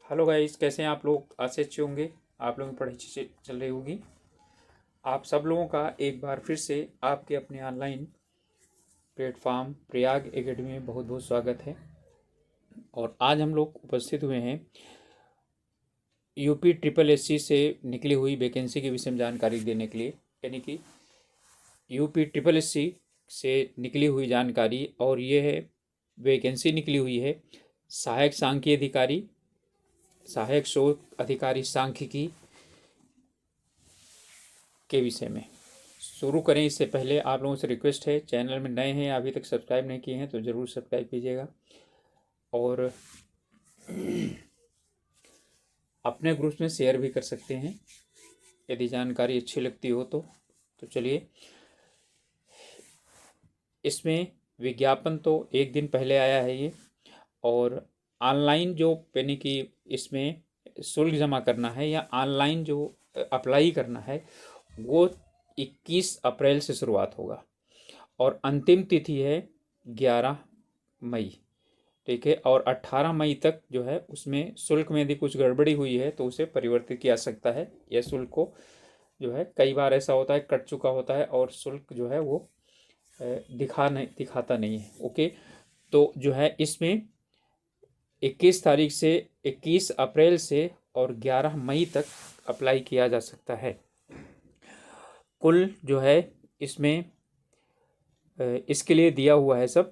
Hello guys, कैसे हैं आप लोग? आज से अच्छे होंगे। आप लोगों की पढ़ाई अच्छी से चल रही होगी। आप सब लोगों का एक बार फिर से आपके अपने ऑनलाइन प्लेटफॉर्म प्रयाग एकेडमी में बहुत बहुत स्वागत है। और आज हम लोग उपस्थित हुए हैं यूपी ट्रिपल एससी से निकली हुई वैकेंसी के विषय में जानकारी देने के लिए, यानी कि यूपी ट्रिपल एससी से निकली हुई जानकारी। और ये है वैकेंसी निकली हुई है सहायक सांख्यिकी अधिकारी, सहायक शोध अधिकारी सांख्यिकी के विषय में। शुरू करें इससे पहले आप लोगों से रिक्वेस्ट है, चैनल में नए हैं अभी तक सब्सक्राइब नहीं किए हैं तो ज़रूर सब्सक्राइब कीजिएगा और अपने ग्रुप्स में शेयर भी कर सकते हैं यदि जानकारी अच्छी लगती हो तो चलिए, इसमें विज्ञापन तो एक दिन पहले आया है ये। और ऑनलाइन जो यानी कि इसमें शुल्क जमा करना है या ऑनलाइन जो अप्लाई करना है वो 21 अप्रैल से शुरुआत होगा और अंतिम तिथि है 11 मई। ठीक है, और 18 मई तक जो है उसमें शुल्क में यदि कुछ गड़बड़ी हुई है तो उसे परिवर्तित किया सकता है। यह शुल्क को जो है कई बार ऐसा होता है कट चुका होता है और शुल्क जो है वो दिखाता नहीं है। ओके, तो जो है इसमें 21 तारीख से 21 अप्रैल से और 11 मई तक अप्लाई किया जा सकता है। कुल जो है इसमें इसके लिए दिया हुआ है सब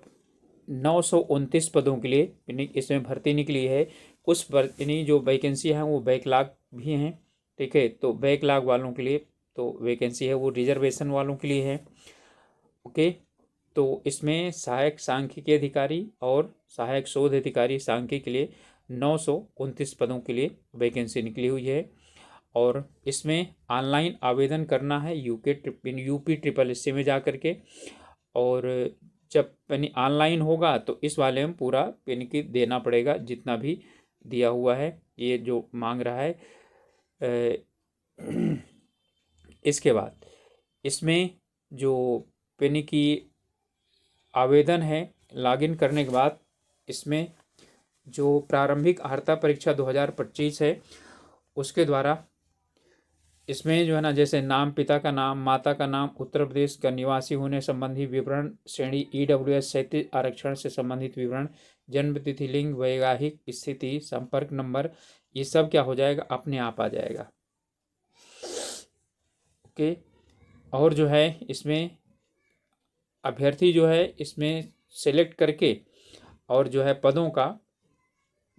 929 पदों के लिए यानी इसमें भर्ती निकली है। कुछ यानी जो वैकेंसी हैं वो बैकलॉग भी हैं। ठीक है, तो बैकलॉग वालों के लिए तो वैकेंसी है वो रिजर्वेशन वालों के लिए है। ओके, तो इसमें सहायक सांख्यिकी अधिकारी और सहायक शोध अधिकारी सांख्यिकी के लिए 929 पदों के लिए वैकेंसी निकली हुई है। और इसमें ऑनलाइन आवेदन करना है यूपी ट्रिपल एससी में जा करके। और जब यानी ऑनलाइन होगा तो इस वाले में पूरा यानी कि देना पड़ेगा जितना भी दिया हुआ है ये जो मांग रहा है। इसके बाद इसमें जो यानी कि आवेदन है लॉगिन करने के बाद इसमें जो प्रारंभिक अर्हता परीक्षा 2025 है उसके द्वारा इसमें जो है ना, जैसे नाम, पिता का नाम, माता का नाम, उत्तर प्रदेश का निवासी होने संबंधी विवरण, श्रेणी EWS 37 आरक्षण से संबंधित विवरण, जन्म तिथि, लिंग, वैवाहिक स्थिति, संपर्क नंबर, ये सब क्या हो जाएगा, अपने आप आ जाएगा। ओके, और जो है इसमें अभ्यर्थी जो है इसमें सेलेक्ट करके और जो है पदों का,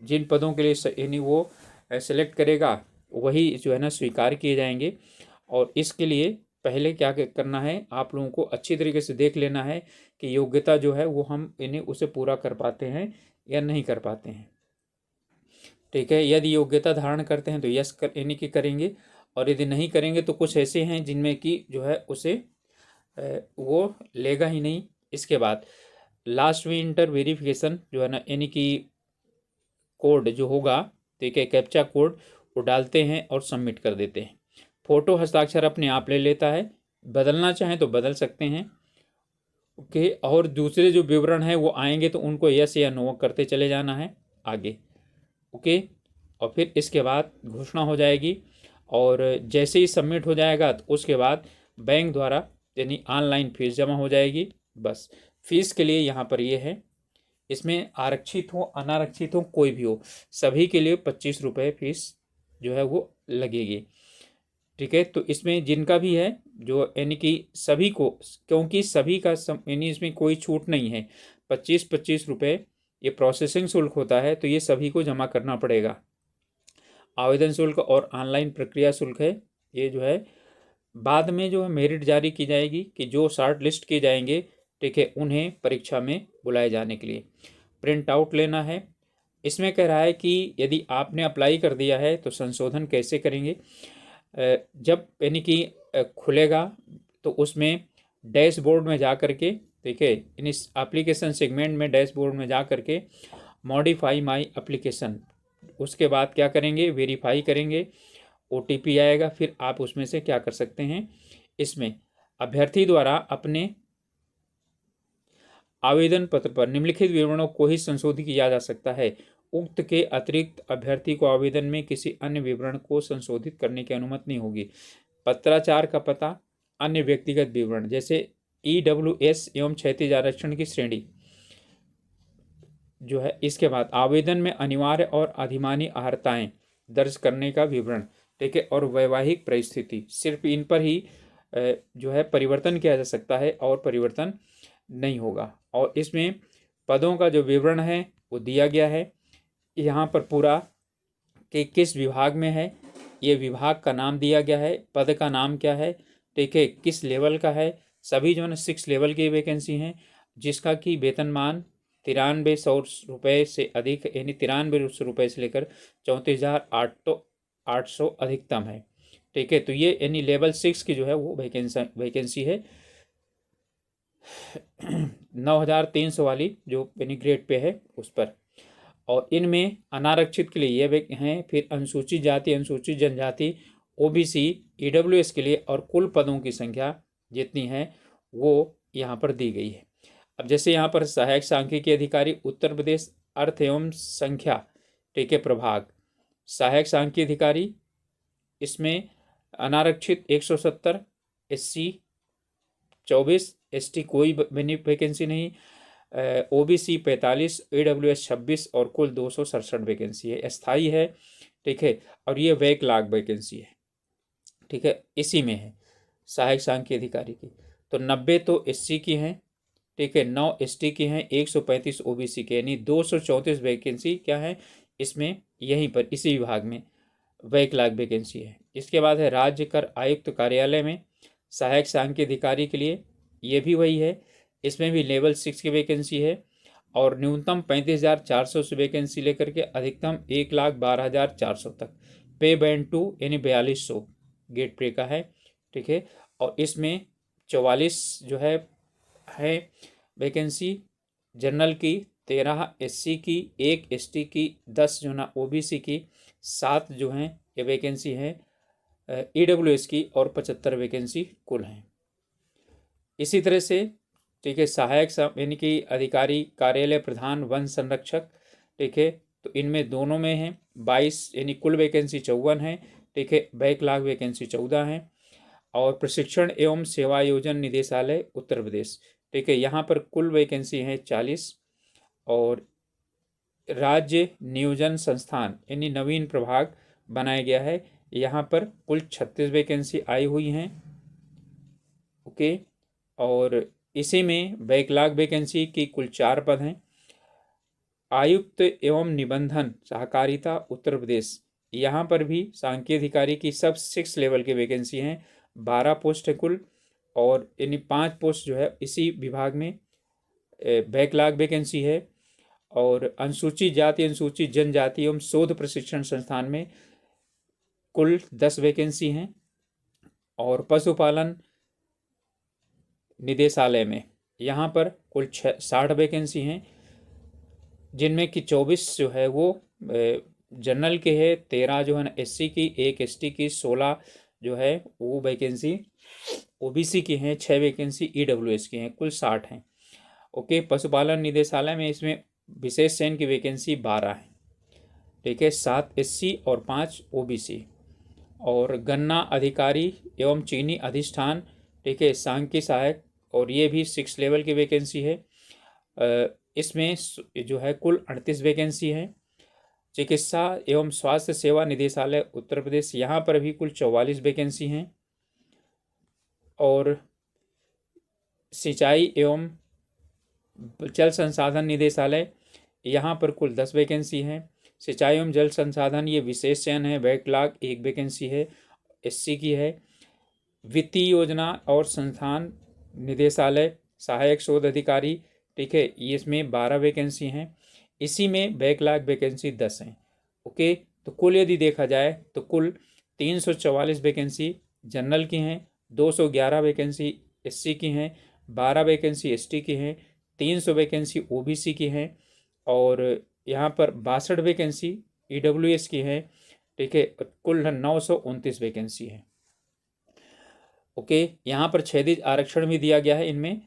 जिन पदों के लिए यानी वो सेलेक्ट करेगा वही जो है ना स्वीकार किए जाएंगे। और इसके लिए पहले क्या करना है, आप लोगों को अच्छी तरीके से देख लेना है कि योग्यता जो है वो हम इन्हें उसे पूरा कर पाते हैं या नहीं कर पाते हैं। ठीक है, यदि योग्यता धारण करते हैं तो यस यानी कि करेंगे, और यदि नहीं करेंगे तो कुछ ऐसे हैं जिनमें कि जो है उसे वो लेगा ही नहीं। इसके बाद लास्ट में इंटर वेरिफिकेशन जो है ना, यानी कि कोड जो होगा, ठीक है, कैप्चा कोड वो डालते हैं और सबमिट कर देते हैं। फोटो हस्ताक्षर अपने आप ले लेता है, बदलना चाहें तो बदल सकते हैं। ओके, और दूसरे जो विवरण है वो आएंगे तो उनको यस या नो करते चले जाना है आगे। ओके, और फिर इसके बाद घोषणा हो जाएगी और जैसे ही सबमिट हो जाएगा तो उसके बाद बैंक द्वारा यानी ऑनलाइन फीस जमा हो जाएगी। बस फीस के लिए यहाँ पर ये है, इसमें आरक्षित हो अनारक्षित हो कोई भी हो सभी के लिए 25 रुपये फीस जो है वो लगेगी। ठीक है, तो इसमें जिनका भी है जो यानी कि सभी को, क्योंकि सभी का यानी इसमें कोई छूट नहीं है, 25-25 रुपये ये प्रोसेसिंग शुल्क होता है तो ये सभी को जमा करना पड़ेगा। आवेदन शुल्क और ऑनलाइन प्रक्रिया शुल्क है ये जो है बाद में जो है मेरिट जारी की जाएगी कि जो शॉर्ट लिस्ट किए जाएंगे, ठीक है, उन्हें परीक्षा में बुलाए जाने के लिए प्रिंट आउट लेना है। इसमें कह रहा है कि यदि आपने अप्लाई कर दिया है तो संशोधन कैसे करेंगे। जब यानी कि खुलेगा तो उसमें डैशबोर्ड में जा करके, ठीक है, इन इस एप्लीकेशन सेगमेंट में डैशबोर्ड में जा करके मॉडिफाई माई एप्लीकेशन, उसके बाद क्या करेंगे, वेरीफाई करेंगे, OTP आएगा, फिर आप उसमें से क्या कर सकते हैं, इसमें अभ्यर्थी द्वारा अपने आवेदन पत्र पर निम्नलिखित विवरणों को ही संशोधित किया जा सकता है। उक्त के अतिरिक्त अभ्यर्थी को आवेदन में किसी अन्य विवरण को संशोधित करने की अनुमति नहीं होगी। पत्राचार का पता, अन्य व्यक्तिगत विवरण जैसे ईडब्ल्यूएस एवं क्षैतिज आरक्षण की श्रेणी जो है। इसके बाद आवेदन में अनिवार्य और अधिमानी अर्हताएं दर्ज करने का विवरण, ठीक है, और वैवाहिक परिस्थिति, सिर्फ इन पर ही जो है परिवर्तन किया जा सकता है और परिवर्तन नहीं होगा। और इसमें पदों का जो विवरण है वो दिया गया है यहाँ पर पूरा कि किस विभाग में है, ये विभाग का नाम दिया गया है, पद का नाम क्या है, ठीक है, किस लेवल का है। सभी जो है ना 6 लेवल की वैकेंसी हैं, जिसका कि वेतनमान 9300 रुपये से अधिक, यानी 9300 रुपये से लेकर 34,800 अधिकतम है, ठीक है। तो ये यानी लेवल 6 की जो है वो वैकेंसी है 9,300 वाली जो यानी ग्रेड पे है उस पर। और इनमें अनारक्षित के लिए ये हैं, फिर अनुसूचित जाति, अनुसूचित जनजाति, ओबीसी, ईडब्ल्यूएस के लिए, और कुल पदों की संख्या जितनी है वो यहाँ पर दी गई है। अब जैसे यहाँ पर सहायक सांख्यिकी अधिकारी उत्तर प्रदेश अर्थ एवं संख्या, ठीक है, प्रभाग, सहायक सांख्यिकी अधिकारी, इसमें अनारक्षित 170, एससी 24, एसटी कोई वैकेंसी नहीं, ओबीसी 45, ईडब्ल्यूएस 26 और कुल 267 वैकेंसी है, स्थायी है, ठीक है। और ये बैकलॉग वैकेंसी है, ठीक है, इसी में है सहायक सांख्यिकी अधिकारी की। तो 90 तो एससी की हैं, ठीक है, 9 एसटी की हैं, 135 ओबीसी के, यानी 234 वैकेंसी क्या है इसमें, यहीं पर इसी विभाग में बैकलॉग वैकेंसी है। इसके बाद है राज्य कर आयुक्त कार्यालय में सहायक सांख्यिकी अधिकारी के लिए, ये भी वही है, इसमें भी लेवल 6 की वैकेंसी है, और न्यूनतम 35,400 से वैकेंसी लेकर के अधिकतम 1,12,400 तक, पे बैंड 2 यानी 4200 गेट पे का है, ठीक है। और इसमें 44 जो है वैकेंसी जनरल की, 13 एससी की, 1 एसटी की, 10 जो ना ओबीसी की, 7 जो हैं ये वैकेंसी है ईडब्ल्यूएस की, और 75 वैकेंसी कुल हैं। इसी तरह से, ठीक है, सहायक यानी कि अधिकारी कार्यालय प्रधान वन संरक्षक, ठीक है, तो इनमें दोनों में है 22 यानी कुल वैकेंसी 54 है, ठीक है, बैकलॉग वैकेंसी 14 है। और प्रशिक्षण एवं सेवायोजन निदेशालय उत्तर प्रदेश, ठीक है, यहाँ पर कुल वैकेंसी है 40। और राज्य नियोजन संस्थान यानी नवीन प्रभाग बनाया गया है, यहाँ पर कुल 36 वैकेंसी आई हुई हैं, ओके। और इसी में बैकलॉग वैकेंसी की कुल 4 पद हैं। आयुक्त एवं निबंधन सहकारिता उत्तर प्रदेश, यहाँ पर भी सांख्यिकी अधिकारी की सब 6 लेवल की वैकेंसी हैं, 12 पोस्ट है कुल, और यानी 5 पोस्ट जो है इसी विभाग में बैकलॉग वैकेंसी है। और अनुसूचित जाति, अनुसूचित जनजाति एवं शोध प्रशिक्षण संस्थान में कुल 10 वैकेंसी हैं। और पशुपालन निदेशालय में यहाँ पर कुल 60 वैकेंसी हैं, जिनमें कि 24 जो है वो जनरल के है, 13 जो है ना एससी की, 1 एसटी की, 16 जो है वो वैकेंसी ओबीसी की हैं, 6 वैकेंसी ईडब्ल्यूएस की हैं, कुल 60 हैं, ओके। पशुपालन निदेशालय में इसमें विशेष चयन की वैकेंसी 12 है, ठीक है, 7 एससी और 5 ओबीसी। और गन्ना अधिकारी एवं चीनी अधिष्ठान, ठीक है, सांख्यिकी सहायक, और ये भी 6 लेवल की वैकेंसी है, इसमें जो है कुल 38 वैकेंसी है। चिकित्सा एवं स्वास्थ्य सेवा निदेशालय उत्तर प्रदेश, यहाँ पर भी कुल 44 वैकेंसी हैं। और सिंचाई एवं जल संसाधन निदेशालय, यहाँ पर कुल 10 वैकेंसी हैं। सिंचाई एवं जल संसाधन ये विशेष चयन है, बैकलॉग 1 वैकेंसी है, एससी की है। वित्तीय योजना और संस्थान निदेशालय सहायक शोध अधिकारी, ठीक है, ये इसमें 12 वैकेंसी हैं, इसी में बैकलॉग वैकेंसी 10 हैं, ओके। तो कुल यदि देखा जाए तो कुल 344 वैकेंसी जनरल की हैं, 211 वैकेंसी एससी की हैं, 12 वैकेंसी एसटी की हैं, 300 वैकेंसी ओबीसी की हैं, और यहाँ पर 62 वैकेंसी ईडब्ल्यूएस की हैं, ठीक है, कुल 929 वैकेंसी है, ओके। यहाँ पर क्षैतिज आरक्षण भी दिया गया है इनमें,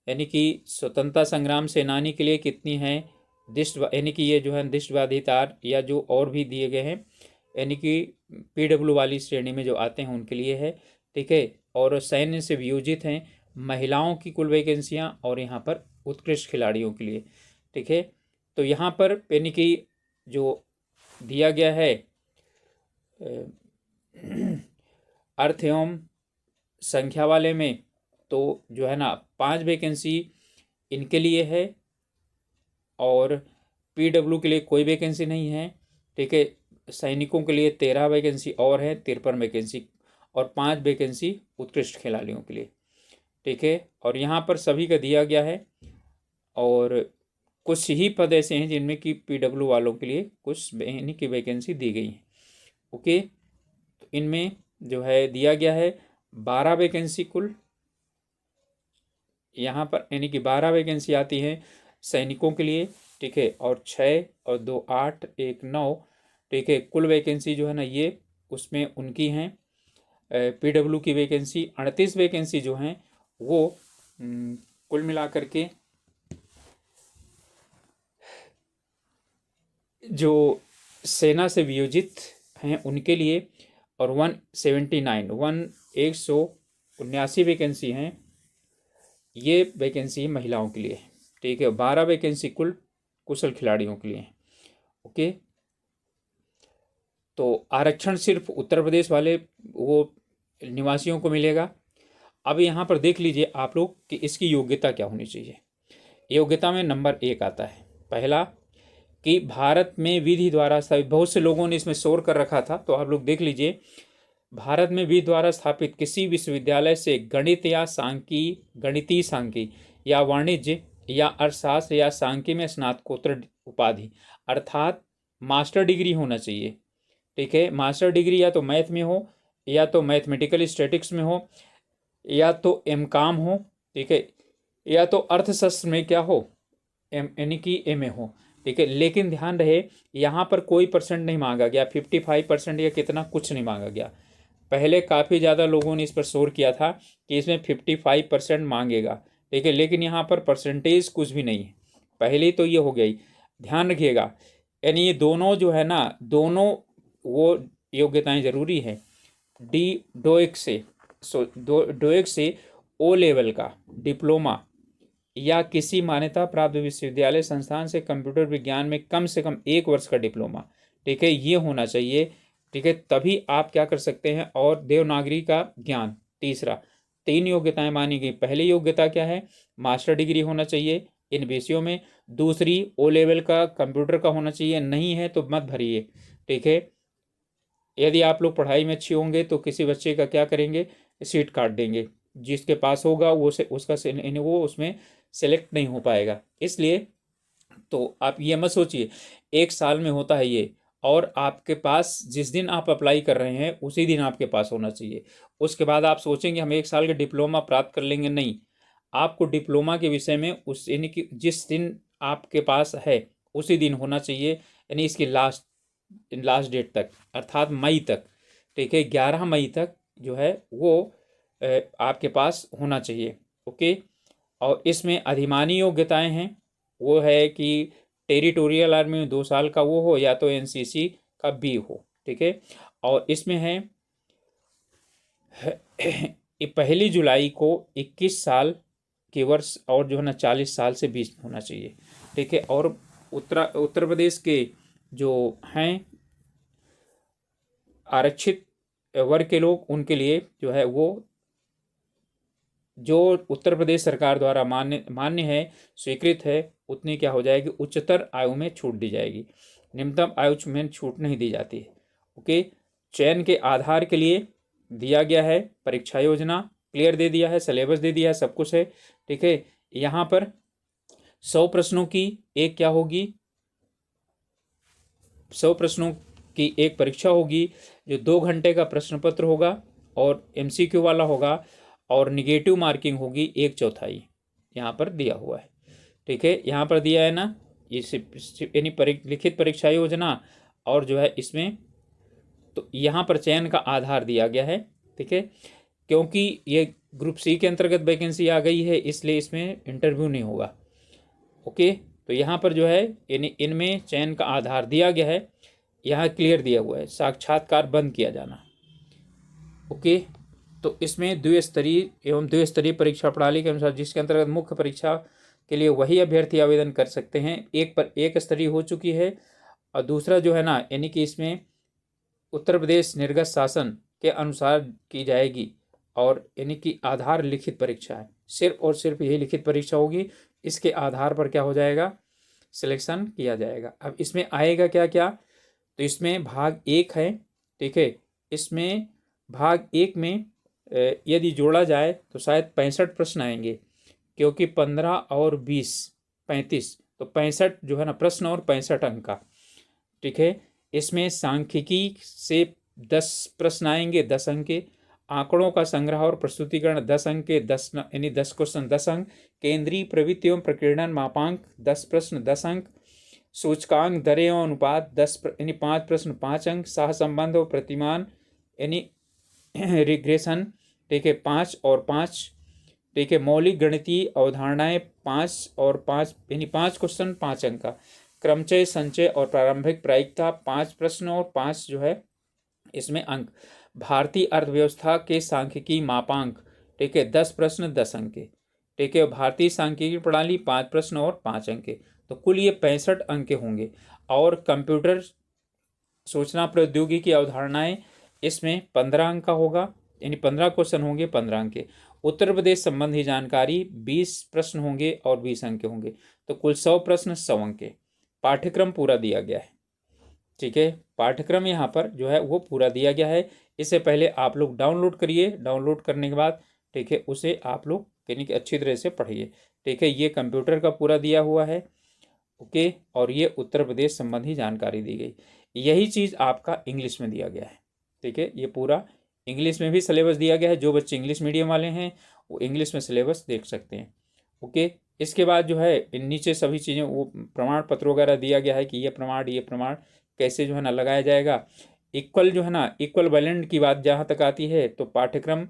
यानी कि स्वतंत्रता संग्राम सेनानी के लिए कितनी है, यानी कि ये जो है दृष्टिबाधितार या जो और भी दिए गए हैं, यानी कि PW वाली श्रेणी में जो आते हैं उनके लिए है, ठीक है। और सैन्य से वियोजित हैं महिलाओं की कुल वैकेंसियां, और यहाँ पर उत्कृष्ट खिलाड़ियों के लिए, ठीक है। तो यहाँ पर यानी कि जो दिया गया है अर्थ एवं संख्या वाले में, तो जो है ना 5 वैकेंसी इनके लिए है, और PW के लिए कोई वैकेंसी नहीं है, ठीक है। सैनिकों के लिए 13 वैकेंसी और है, 53 वैकेंसी, और 5 वैकेंसी उत्कृष्ट खिलाड़ियों के लिए, ठीक है। और यहाँ पर सभी का दिया गया है, और कुछ ही पद ऐसे हैं जिनमें कि PW वालों के लिए कुछ यानी कि वैकेंसी दी गई है, ओके। तो इनमें जो है दिया गया है 12 वैकेंसी कुल, यहाँ पर यानी कि 12 वैकेंसी आती है सैनिकों के लिए, ठीक है। और 6 और 2 8 1 9, ठीक है। कुल वैकेंसी जो है ना ये उसमें उनकी हैं। PW की वैकेंसी 38 वैकेंसी जो हैं वो कुल मिलाकर के जो सेना से वियोजित हैं उनके लिए, और 179 वैकेंसी हैं, ये वैकेंसी महिलाओं के लिए, ठीक है। 12 वैकेंसी कुल कुशल खिलाड़ियों के लिए, ओके। तो आरक्षण सिर्फ उत्तर प्रदेश वाले वो निवासियों को मिलेगा। अब यहाँ पर देख लीजिए आप लोग कि इसकी योग्यता क्या होनी चाहिए। योग्यता में नंबर 1 आता है, पहला कि भारत में विधि द्वारा स्थापित, बहुत से लोगों ने इसमें शोर कर रखा था, तो आप लोग देख लीजिए, भारत में विधि द्वारा स्थापित किसी विश्वविद्यालय से गणितीय सांख्यिकी या वाणिज्य या अर्थशास्त्र या सांख्यिकी में स्नातकोत्तर उपाधि अर्थात मास्टर डिग्री होना चाहिए, ठीक है। मास्टर डिग्री या तो मैथ में हो, या तो मैथमेटिकल स्टैटिक्स में हो, या तो MCOM हो, ठीक है, या तो अर्थशास्त्र में क्या हो, यानी कि MA हो, ठीक है। लेकिन ध्यान रहे यहाँ पर कोई परसेंट नहीं मांगा गया, 55% या कितना कुछ नहीं मांगा गया। पहले काफ़ी ज़्यादा लोगों ने इस पर शोर किया था कि इसमें 55% मांगेगा, ठीक है, लेकिन यहाँ पर परसेंटेज कुछ भी नहीं है। पहले तो ये हो गई, ध्यान रखिएगा। यानी ये दोनों जो है ना, दोनों वो योग्यताएं जरूरी है। डोएक से O लेवल का डिप्लोमा या किसी मान्यता प्राप्त विश्वविद्यालय संस्थान से कंप्यूटर विज्ञान में कम से कम 1 वर्ष का डिप्लोमा, ठीक है, ये होना चाहिए, ठीक है। तभी आप क्या कर सकते हैं। और देवनागरी का ज्ञान तीसरा, 3 योग्यताएं मानी गई। पहली योग्यता क्या है, मास्टर डिग्री होना चाहिए इन विषयों में। दूसरी O लेवल का कंप्यूटर का होना चाहिए, नहीं है तो मत भरिए, ठीक है। यदि आप लोग पढ़ाई में अच्छे होंगे तो किसी बच्चे का क्या करेंगे, सीट काट देंगे, जिसके पास होगा वो वो उसमें सेलेक्ट नहीं हो पाएगा। इसलिए तो आप ये मत सोचिए 1 साल में होता है ये, और आपके पास जिस दिन आप अप्लाई कर रहे हैं उसी दिन आपके पास होना चाहिए। उसके बाद आप सोचेंगे हम 1 साल का डिप्लोमा प्राप्त कर लेंगे, नहीं। आपको डिप्लोमा के विषय में उस यानी कि जिस दिन आपके पास है उसी दिन होना चाहिए, यानी इसकी लास्ट डेट तक, अर्थात मई तक, ठीक है, 11 मई तक जो है वो आपके पास होना चाहिए, ओके। और इसमें अधिमानी योग्यताएं हैं, वो है कि टेरिटोरियल आर्मी में 2 साल का वो हो, या तो NCC का B हो, ठीक है। और इसमें है 1 जुलाई को 21 साल के वर्ष, और जो है ना 40 साल से 20 होना चाहिए, ठीक है। और उत्तर प्रदेश के जो हैं आरक्षित वर्ग के लोग, उनके लिए जो है वो जो उत्तर प्रदेश सरकार द्वारा मान्य है, स्वीकृत है, उतनी क्या हो जाएगी, उच्चतर आयु में छूट दी जाएगी, निम्नतम आयु में छूट नहीं दी जाती है, ओके। चयन के आधार के लिए दिया गया है परीक्षा योजना, क्लियर दे दिया है, सिलेबस दे दिया है, सब कुछ है, ठीक है। यहाँ पर 100 प्रश्नों की एक क्या होगी, 100 प्रश्नों की एक परीक्षा होगी, जो 2 घंटे का प्रश्न पत्र होगा और MCQ वाला होगा, और निगेटिव मार्किंग होगी 1/4, यहाँ पर दिया हुआ है, ठीक है। यहाँ पर दिया है ना, यानी लिखित परीक्षा योजना, और जो है इसमें तो यहाँ पर चयन का आधार दिया गया है, ठीक है। क्योंकि ये ग्रुप C के अंतर्गत वैकेंसी आ गई है, इसलिए इसमें इंटरव्यू नहीं होगा, ओके। तो यहाँ पर जो है इनमें चयन का आधार दिया गया है, यहाँ क्लियर दिया हुआ है, साक्षात्कार बंद किया जाना। ओके, तो इसमें द्विस्तरीय एवं द्विस्तरीय परीक्षा प्रणाली के अनुसार जिसके अंतर्गत मुख्य परीक्षा के लिए वही अभ्यर्थी आवेदन कर सकते हैं। एक स्तरीय हो चुकी है, और दूसरा जो है ना, यानी कि इसमें उत्तर प्रदेश निर्गत शासन के अनुसार की जाएगी, और यानी कि आधार लिखित परीक्षा है, सिर्फ और सिर्फ यही लिखित परीक्षा होगी, इसके आधार पर क्या हो जाएगा, सिलेक्शन किया जाएगा। अब इसमें आएगा क्या क्या, तो इसमें भाग 1 है, ठीक है। इसमें भाग 1 में यदि जोड़ा जाए तो शायद 65 प्रश्न आएंगे, क्योंकि 15 और 20 35, तो 65 जो है ना प्रश्न और 65 अंक का, ठीक है। इसमें सांख्यिकी से 10 प्रश्न आएंगे 10 अंक के, आंकड़ों का संग्रह और प्रस्तुतिकरण 10 अंक के, 10 यानी 10 क्वेश्चन 10 अंक, केंद्रीय प्रवृत्ति एवं प्रकीर्णन मापांक 10 प्रश्न 10 अंक, सूचकांक दरें एवं अनुपात 10 यानी 5 प्रश्न 5 अंक, सहसंबंध और प्रतिमान यानी रिग्रेशन, ठीक है, 5 और 5, ठीक है, मौलिक गणितीय अवधारणाएं 5 और 5 यानी 5 क्वेश्चन 5 अंक का, क्रमचय संचय और प्रारंभिक प्रायिकता 5 प्रश्न और 5 जो है इसमें अंक, भारतीय अर्थव्यवस्था के सांख्यिकी मापांक, ठीक है, 10 प्रश्न 10 अंक के, ठीक है, भारतीय सांख्यिकी प्रणाली 5 प्रश्न और 5 अंक के, तो कुल ये 65 अंक के होंगे। और कंप्यूटर सूचना प्रौद्योगिकी अवधारणाएं इसमें 15 अंक का होगा, यानी 15 क्वेश्चन होंगे 15 अंक के। उत्तर प्रदेश संबंधी जानकारी 20 प्रश्न होंगे और 20 अंक के होंगे, तो कुल 100 प्रश्न 100 अंक के। पाठ्यक्रम पूरा दिया गया है, ठीक है, पाठ्यक्रम यहाँ पर जो है वो पूरा दिया गया है। इससे पहले आप लोग डाउनलोड करिए, डाउनलोड करने के बाद, ठीक है, उसे आप लोग यानी कि अच्छी तरह से पढ़िए, ठीक है। ये कंप्यूटर का पूरा दिया हुआ है, ओके, और ये उत्तर प्रदेश संबंधी जानकारी दी गई। यही चीज़ आपका इंग्लिश में दिया गया है, ठीक है, ये पूरा इंग्लिश में भी सिलेबस दिया गया है। जो बच्चे इंग्लिश मीडियम वाले हैं वो इंग्लिश में सिलेबस देख सकते हैं, ओके। इसके बाद जो है नीचे सभी चीज़ें वो प्रमाण पत्र वगैरह दिया गया है कि ये प्रमाण कैसे जो है ना लगाया जाएगा। इक्वल जो है ना, इक्वल वैलेंट की बात जहाँ तक आती है तो पाठ्यक्रम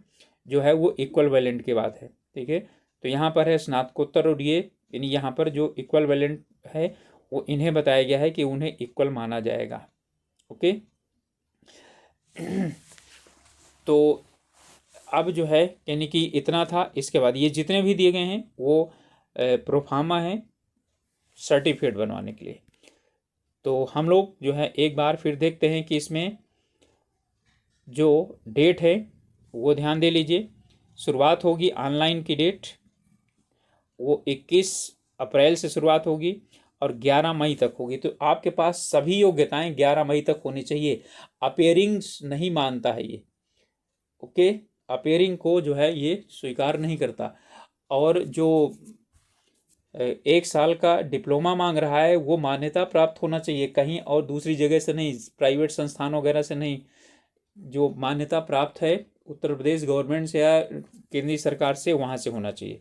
जो है वो इक्वल वैलेंट की बात है, ठीक है। तो यहाँ पर है स्नातकोत्तर, और ये यानी यहाँ पर जो इक्वल वैलेंट है वो इन्हें बताया गया है कि उन्हें इक्वल माना जाएगा, ओके। तो अब जो है यानी कि इतना था। इसके बाद ये जितने भी दिए गए हैं वो प्रोफार्मा है सर्टिफिकेट बनवाने के लिए। तो हम लोग जो है एक बार फिर देखते हैं कि इसमें जो डेट है वो ध्यान दे लीजिए। शुरुआत होगी ऑनलाइन की डेट वो 21 अप्रैल से शुरुआत होगी और 11 मई तक होगी। तो आपके पास सभी योग्यताएं 11 मई तक होनी चाहिए। अपेयरिंग्स नहीं मानता है ये, ओके, अपेयरिंग को जो है ये स्वीकार नहीं करता। और जो 1 साल का डिप्लोमा मांग रहा है वो मान्यता प्राप्त होना चाहिए, कहीं और दूसरी जगह से नहीं, प्राइवेट संस्थान वगैरह से नहीं, जो मान्यता प्राप्त है उत्तर प्रदेश गवर्नमेंट से या केंद्रीय सरकार से, वहाँ से होना चाहिए,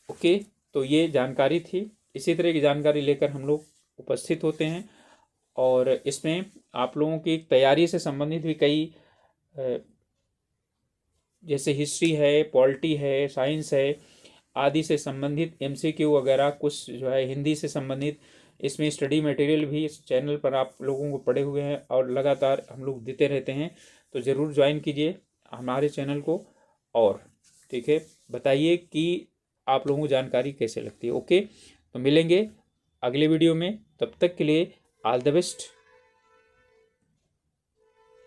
ओके। तो ये जानकारी थी। इसी तरह की जानकारी लेकर हम लोग उपस्थित होते हैं, और इसमें आप लोगों की तैयारी से संबंधित भी कई जैसे हिस्ट्री है, पॉलिटी है, साइंस है आदि से संबंधित MCQ वगैरह, कुछ जो है हिंदी से संबंधित इसमें स्टडी मटेरियल भी इस चैनल पर आप लोगों को पड़े हुए हैं और लगातार हम लोग देते रहते हैं। तो ज़रूर ज्वाइन कीजिए हमारे चैनल को, और ठीक है, बताइए कि आप लोगों को जानकारी कैसे लगती है, ओके। तो मिलेंगे अगले वीडियो में, तब तक के लिए ऑल द बेस्ट।